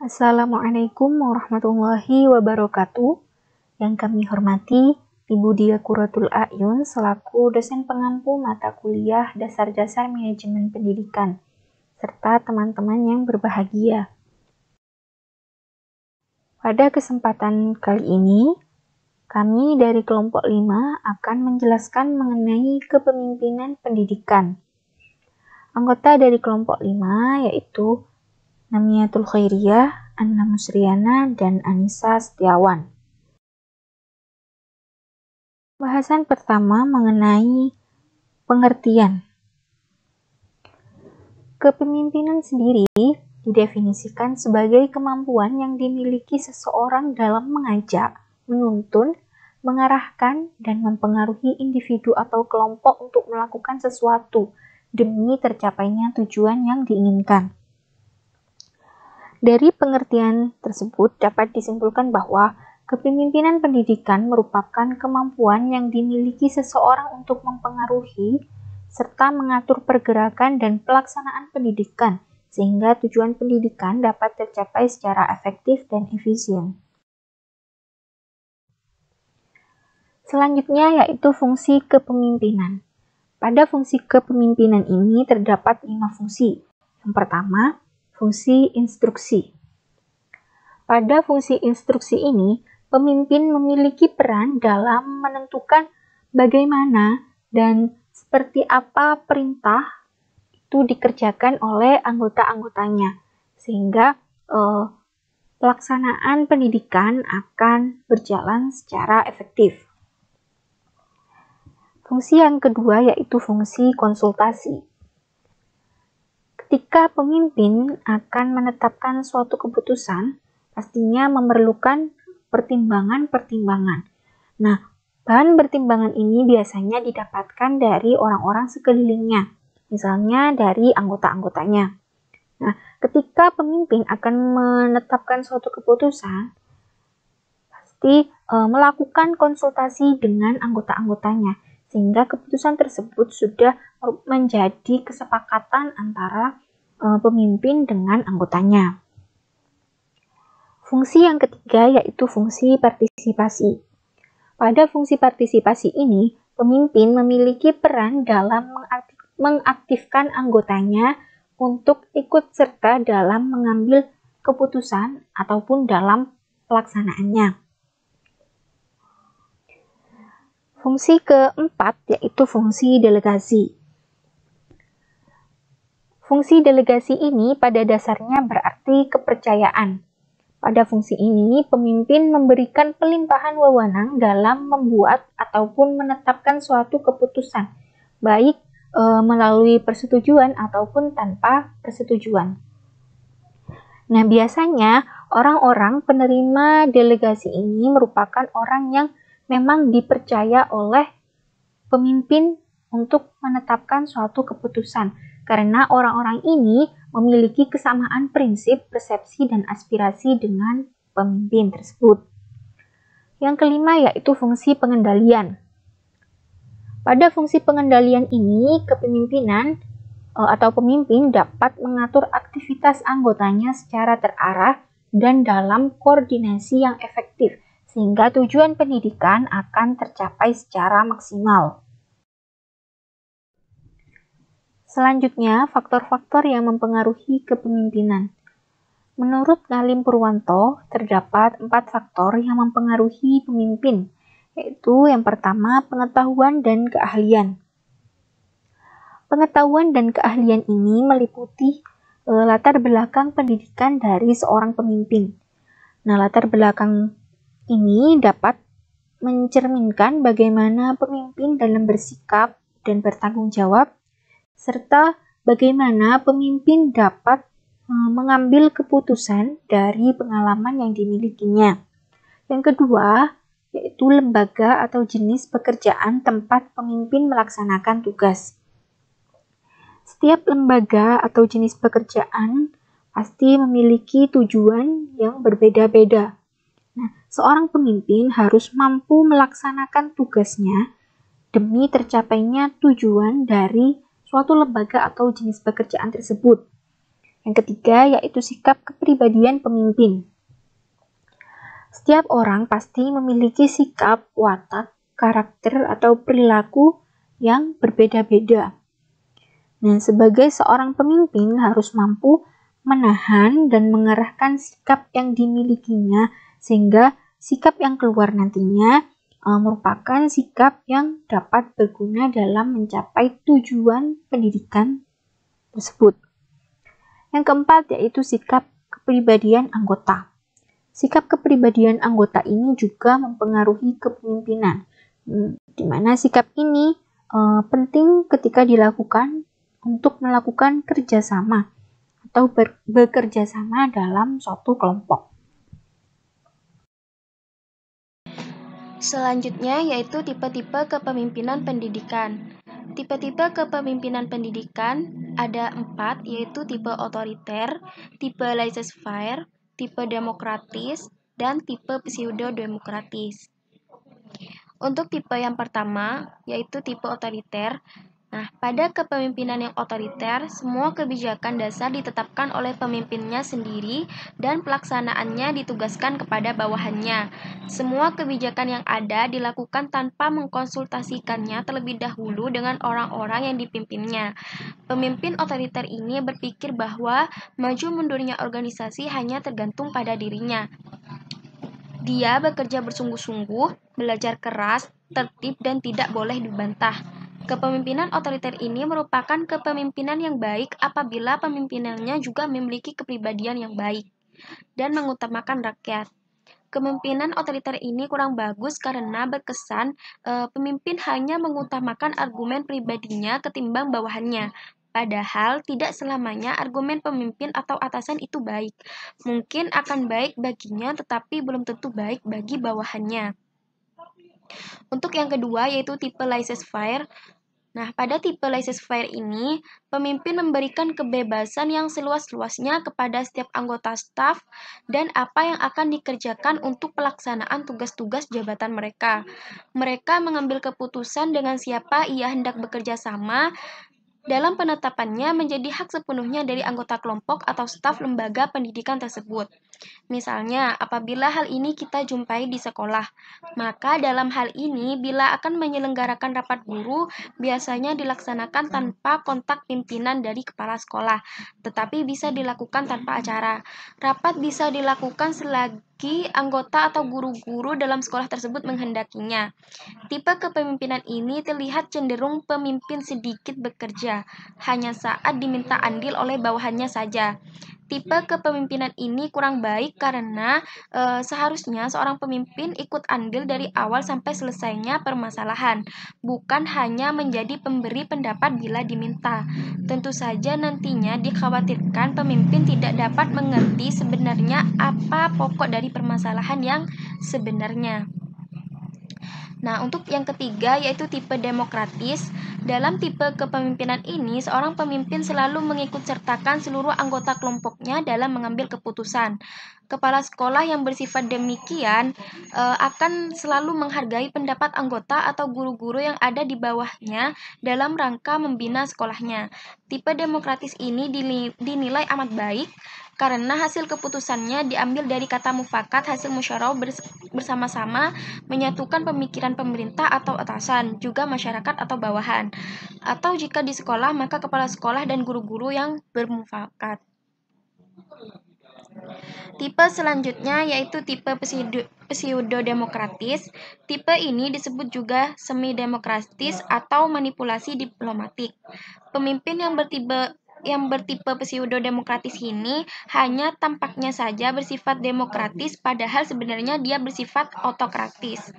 Assalamualaikum warahmatullahi wabarakatuh. Yang kami hormati Ibu Dia Qurratul A'yun selaku dosen pengampu mata kuliah Dasar-Dasar Manajemen Pendidikan, serta teman-teman yang berbahagia. Pada kesempatan kali ini, kami dari kelompok 5 akan menjelaskan mengenai kepemimpinan pendidikan. Anggota dari kelompok 5 yaitu Namiatul Khairiyah, Anna Musriana, dan Anissa Setiawan. Bahasan pertama mengenai pengertian. Kepemimpinan sendiri didefinisikan sebagai kemampuan yang dimiliki seseorang dalam mengajak, menuntun, mengarahkan, dan mempengaruhi individu atau kelompok untuk melakukan sesuatu demi tercapainya tujuan yang diinginkan. Dari pengertian tersebut dapat disimpulkan bahwa kepemimpinan pendidikan merupakan kemampuan yang dimiliki seseorang untuk mempengaruhi serta mengatur pergerakan dan pelaksanaan pendidikan sehingga tujuan pendidikan dapat tercapai secara efektif dan efisien. Selanjutnya yaitu fungsi kepemimpinan. Pada fungsi kepemimpinan ini terdapat 5 fungsi. Yang pertama, fungsi instruksi. Pada fungsi instruksi ini, pemimpin memiliki peran dalam menentukan bagaimana dan seperti apa perintah itu dikerjakan oleh anggota-anggotanya, sehingga pelaksanaan pendidikan akan berjalan secara efektif. Fungsi yang kedua yaitu fungsi konsultasi. Ketika pemimpin akan menetapkan suatu keputusan, pastinya memerlukan pertimbangan-pertimbangan. Nah, bahan pertimbangan ini biasanya didapatkan dari orang-orang sekelilingnya, misalnya dari anggota-anggotanya. Nah, ketika pemimpin akan menetapkan suatu keputusan, pasti melakukan konsultasi dengan anggota-anggotanya, sehingga keputusan tersebut sudah menjadi kesepakatan antara pemimpin dengan anggotanya. Fungsi yang ketiga yaitu fungsi partisipasi. Pada fungsi partisipasi ini, pemimpin memiliki peran dalam mengaktifkan anggotanya untuk ikut serta dalam mengambil keputusan ataupun dalam pelaksanaannya. Fungsi keempat yaitu fungsi delegasi. Fungsi delegasi ini pada dasarnya berarti kepercayaan. Pada fungsi ini, pemimpin memberikan pelimpahan wewenang dalam membuat ataupun menetapkan suatu keputusan, baik melalui persetujuan ataupun tanpa persetujuan. Nah, biasanya orang-orang penerima delegasi ini merupakan orang yang memang dipercaya oleh pemimpin untuk menetapkan suatu keputusan, karena orang-orang ini memiliki kesamaan prinsip, persepsi, dan aspirasi dengan pemimpin tersebut. Yang kelima yaitu fungsi pengendalian. Pada fungsi pengendalian ini, kepemimpinan atau pemimpin dapat mengatur aktivitas anggotanya secara terarah dan dalam koordinasi yang efektif, sehingga tujuan pendidikan akan tercapai secara maksimal. Selanjutnya, faktor-faktor yang mempengaruhi kepemimpinan. Menurut Ngalim Purwanto, terdapat 4 faktor yang mempengaruhi pemimpin, yaitu yang pertama, pengetahuan dan keahlian. Pengetahuan dan keahlian ini meliputi latar belakang pendidikan dari seorang pemimpin. Nah, latar belakang ini dapat mencerminkan bagaimana pemimpin dalam bersikap dan bertanggung jawab, serta bagaimana pemimpin dapat mengambil keputusan dari pengalaman yang dimilikinya. Yang kedua, yaitu lembaga atau jenis pekerjaan tempat pemimpin melaksanakan tugas. Setiap lembaga atau jenis pekerjaan pasti memiliki tujuan yang berbeda-beda. Nah, seorang pemimpin harus mampu melaksanakan tugasnya demi tercapainya tujuan dari suatu lembaga atau jenis pekerjaan tersebut. Yang ketiga yaitu sikap kepribadian pemimpin. Setiap orang pasti memiliki sikap, watak, karakter, atau perilaku yang berbeda-beda. Nah, sebagai seorang pemimpin harus mampu menahan dan mengarahkan sikap yang dimilikinya sehingga sikap yang keluar nantinya merupakan sikap yang dapat berguna dalam mencapai tujuan pendidikan tersebut. Yang keempat yaitu sikap kepribadian anggota. Sikap kepribadian anggota ini juga mempengaruhi kepemimpinan, di mana sikap ini penting ketika dilakukan untuk melakukan kerjasama atau bekerja sama dalam suatu kelompok. Selanjutnya yaitu tipe-tipe kepemimpinan pendidikan. Tipe-tipe kepemimpinan pendidikan ada 4, yaitu tipe otoriter, tipe laissez-faire, tipe demokratis, dan tipe pseudo-demokratis. Untuk tipe yang pertama, yaitu tipe otoriter. Nah, pada kepemimpinan yang otoriter, semua kebijakan dasar ditetapkan oleh pemimpinnya sendiri dan pelaksanaannya ditugaskan kepada bawahannya. Semua kebijakan yang ada dilakukan tanpa mengkonsultasikannya terlebih dahulu dengan orang-orang yang dipimpinnya. Pemimpin otoriter ini berpikir bahwa maju mundurnya organisasi hanya tergantung pada dirinya. Dia bekerja bersungguh-sungguh, belajar keras, tertib, dan tidak boleh dibantah. Kepemimpinan otoriter ini merupakan kepemimpinan yang baik apabila pemimpinannya juga memiliki kepribadian yang baik dan mengutamakan rakyat. Kepemimpinan otoriter ini kurang bagus karena berkesan pemimpin hanya mengutamakan argumen pribadinya ketimbang bawahannya. Padahal tidak selamanya argumen pemimpin atau atasan itu baik. Mungkin akan baik baginya tetapi belum tentu baik bagi bawahannya. Untuk yang kedua yaitu tipe laissez-faire. Nah, pada tipe laissez-faire ini, pemimpin memberikan kebebasan yang seluas-luasnya kepada setiap anggota staf dan apa yang akan dikerjakan untuk pelaksanaan tugas-tugas jabatan mereka. Mereka mengambil keputusan dengan siapa ia hendak bekerja sama dalam penetapannya menjadi hak sepenuhnya dari anggota kelompok atau staf lembaga pendidikan tersebut. Misalnya, apabila hal ini kita jumpai di sekolah, maka dalam hal ini bila akan menyelenggarakan rapat guru, biasanya dilaksanakan tanpa kontak pimpinan dari kepala sekolah, tetapi bisa dilakukan tanpa acara. Rapat bisa dilakukan selagi anggota atau guru-guru dalam sekolah tersebut menghendakinya. Tipe kepemimpinan ini terlihat cenderung pemimpin sedikit bekerja, hanya saat diminta andil oleh bawahannya saja. Tipe kepemimpinan ini kurang baik karena seharusnya seorang pemimpin ikut andil dari awal sampai selesainya permasalahan, bukan hanya menjadi pemberi pendapat bila diminta. Tentu saja nantinya dikhawatirkan pemimpin tidak dapat mengerti sebenarnya apa pokok dari permasalahan yang sebenarnya. Nah, untuk yang ketiga yaitu tipe demokratis. Dalam tipe kepemimpinan ini, seorang pemimpin selalu mengikut sertakan seluruh anggota kelompoknya dalam mengambil keputusan. Kepala sekolah yang bersifat demikian akan selalu menghargai pendapat anggota atau guru-guru yang ada di bawahnya dalam rangka membina sekolahnya. Tipe demokratis ini dinilai amat baik karena hasil keputusannya diambil dari kata mufakat, hasil musyawarah bersama-sama, menyatukan pemikiran pemerintah atau atasan, juga masyarakat atau bawahan. Atau jika di sekolah, maka kepala sekolah dan guru-guru yang bermufakat. Tipe selanjutnya yaitu tipe pseudo-demokratis. Tipe ini disebut juga semi-demokratis atau manipulasi diplomatik. Pemimpin yang bertipe pseudo-demokratis ini hanya tampaknya saja bersifat demokratis padahal sebenarnya dia bersifat otokratis.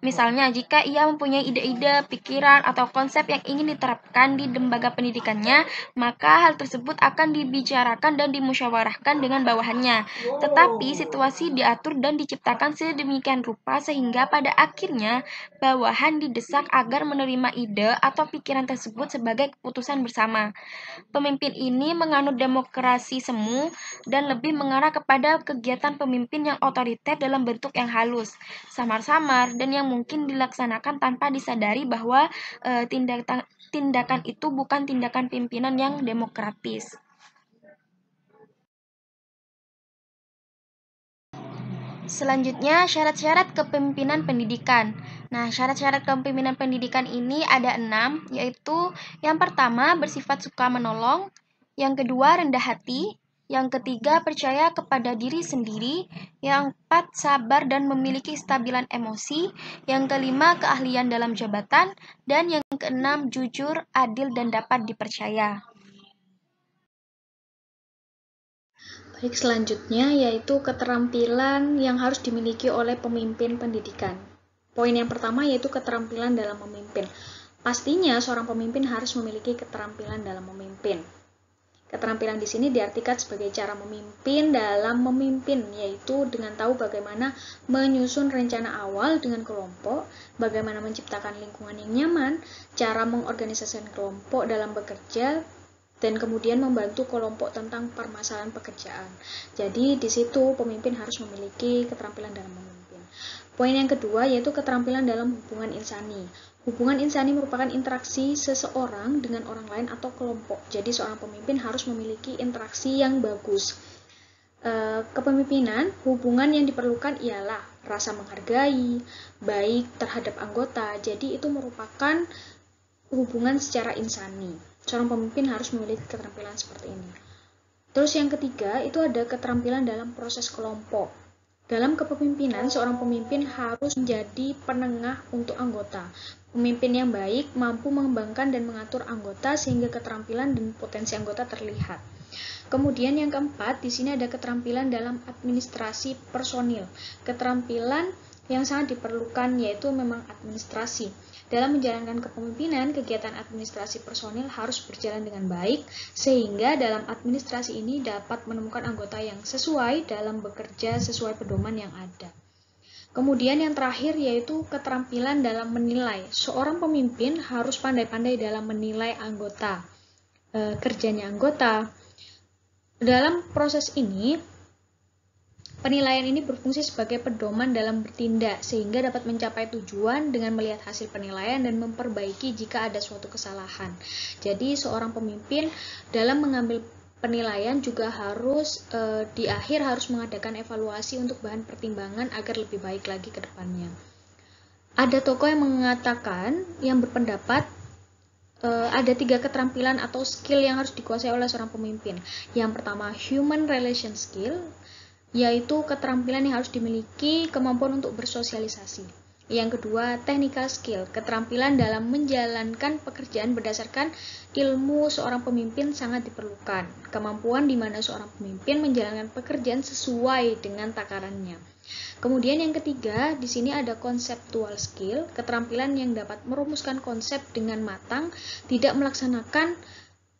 Misalnya, jika ia mempunyai ide-ide, pikiran, atau konsep yang ingin diterapkan di lembaga pendidikannya, maka hal tersebut akan dibicarakan dan dimusyawarahkan dengan bawahannya. Tetapi situasi diatur dan diciptakan sedemikian rupa sehingga pada akhirnya bawahan didesak agar menerima ide atau pikiran tersebut sebagai keputusan bersama. Pemimpin ini menganut demokrasi semu dan lebih mengarah kepada kegiatan pemimpin yang otoriter dalam bentuk yang halus, samar-samar, dan yang mungkin dilaksanakan tanpa disadari bahwa tindakan itu bukan tindakan pimpinan yang demokratis. Selanjutnya, syarat-syarat kepemimpinan pendidikan. Nah, syarat-syarat kepemimpinan pendidikan ini ada 6, yaitu yang pertama, bersifat suka menolong, yang kedua, rendah hati, yang ketiga, percaya kepada diri sendiri, yang keempat, sabar dan memiliki kestabilan emosi, yang kelima, keahlian dalam jabatan, dan yang keenam, jujur, adil, dan dapat dipercaya. Baik, selanjutnya yaitu keterampilan yang harus dimiliki oleh pemimpin pendidikan. Poin yang pertama yaitu keterampilan dalam memimpin. Pastinya seorang pemimpin harus memiliki keterampilan dalam memimpin. Keterampilan di sini diartikan sebagai cara memimpin dalam memimpin, yaitu dengan tahu bagaimana menyusun rencana awal dengan kelompok, bagaimana menciptakan lingkungan yang nyaman, cara mengorganisasikan kelompok dalam bekerja, dan kemudian membantu kelompok tentang permasalahan pekerjaan. Jadi di situ pemimpin harus memiliki keterampilan dalam memimpin. Poin yang kedua yaitu keterampilan dalam hubungan insani. Hubungan insani merupakan interaksi seseorang dengan orang lain atau kelompok. Jadi seorang pemimpin harus memiliki interaksi yang bagus. Kepemimpinan, hubungan yang diperlukan ialah rasa menghargai, baik terhadap anggota. Jadi itu merupakan hubungan secara insani. Seorang pemimpin harus memiliki keterampilan seperti ini. Terus yang ketiga, itu ada keterampilan dalam proses kelompok. Dalam kepemimpinan, seorang pemimpin harus menjadi penengah untuk anggota. Pemimpin yang baik mampu mengembangkan dan mengatur anggota sehingga keterampilan dan potensi anggota terlihat. Kemudian yang keempat, di sini ada keterampilan dalam administrasi personil. Keterampilan yang sangat diperlukan yaitu memang administrasi. Dalam menjalankan kepemimpinan, kegiatan administrasi personil harus berjalan dengan baik, sehingga dalam administrasi ini dapat menemukan anggota yang sesuai dalam bekerja sesuai pedoman yang ada. Kemudian yang terakhir yaitu keterampilan dalam menilai. Seorang pemimpin harus pandai-pandai dalam menilai anggota, kerjanya anggota. Dalam proses ini, penilaian ini berfungsi sebagai pedoman dalam bertindak, sehingga dapat mencapai tujuan dengan melihat hasil penilaian dan memperbaiki jika ada suatu kesalahan. Jadi, seorang pemimpin dalam mengambil penilaian juga harus di akhir harus mengadakan evaluasi untuk bahan pertimbangan agar lebih baik lagi ke depannya. Ada tokoh yang mengatakan, yang berpendapat, ada 3 keterampilan atau skill yang harus dikuasai oleh seorang pemimpin. Yang pertama, human relation skill, yaitu keterampilan yang harus dimiliki kemampuan untuk bersosialisasi. Yang kedua, technical skill, keterampilan dalam menjalankan pekerjaan berdasarkan ilmu seorang pemimpin sangat diperlukan. Kemampuan di mana seorang pemimpin menjalankan pekerjaan sesuai dengan takarannya. Kemudian yang ketiga, di sini ada conceptual skill, keterampilan yang dapat merumuskan konsep dengan matang, tidak melaksanakan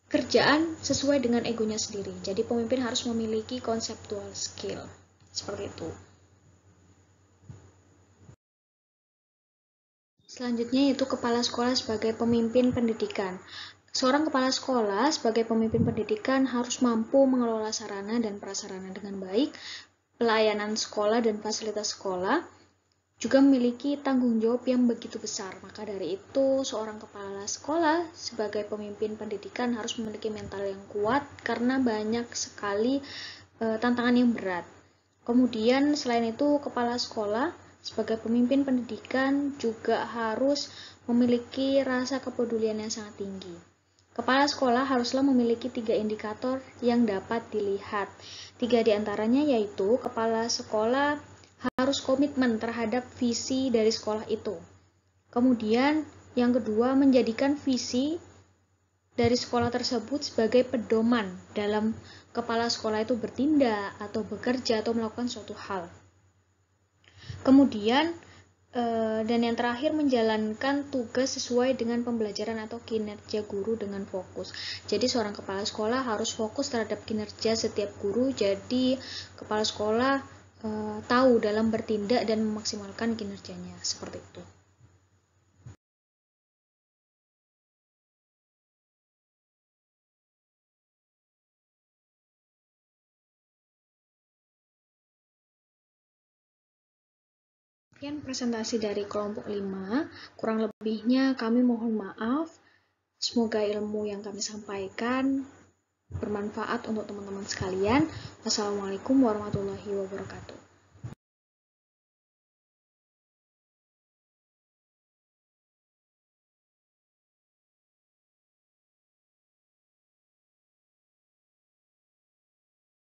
kerjaan sesuai dengan egonya sendiri. Jadi pemimpin harus memiliki conceptual skill. Seperti itu. Selanjutnya yaitu kepala sekolah sebagai pemimpin pendidikan. Seorang kepala sekolah sebagai pemimpin pendidikan harus mampu mengelola sarana dan prasarana dengan baik, pelayanan sekolah dan fasilitas sekolah, juga memiliki tanggung jawab yang begitu besar. Maka dari itu, seorang kepala sekolah sebagai pemimpin pendidikan harus memiliki mental yang kuat karena banyak sekali tantangan yang berat. Kemudian, selain itu, kepala sekolah sebagai pemimpin pendidikan juga harus memiliki rasa kepedulian yang sangat tinggi. Kepala sekolah haruslah memiliki 3 indikator yang dapat dilihat. 3 diantaranya yaitu kepala sekolah harus komitmen terhadap visi dari sekolah itu. Kemudian, yang kedua, menjadikan visi dari sekolah tersebut sebagai pedoman dalam kepala sekolah itu bertindak atau bekerja atau melakukan suatu hal. Kemudian, dan yang terakhir, menjalankan tugas sesuai dengan pembelajaran atau kinerja guru dengan fokus. Jadi seorang kepala sekolah harus fokus terhadap kinerja setiap guru. Jadi kepala sekolah tahu dalam bertindak dan memaksimalkan kinerjanya, seperti itu. Sekian presentasi dari kelompok 5, kurang lebihnya kami mohon maaf. Semoga ilmu yang kami sampaikan bermanfaat untuk teman-teman sekalian. Wassalamualaikum warahmatullahi wabarakatuh.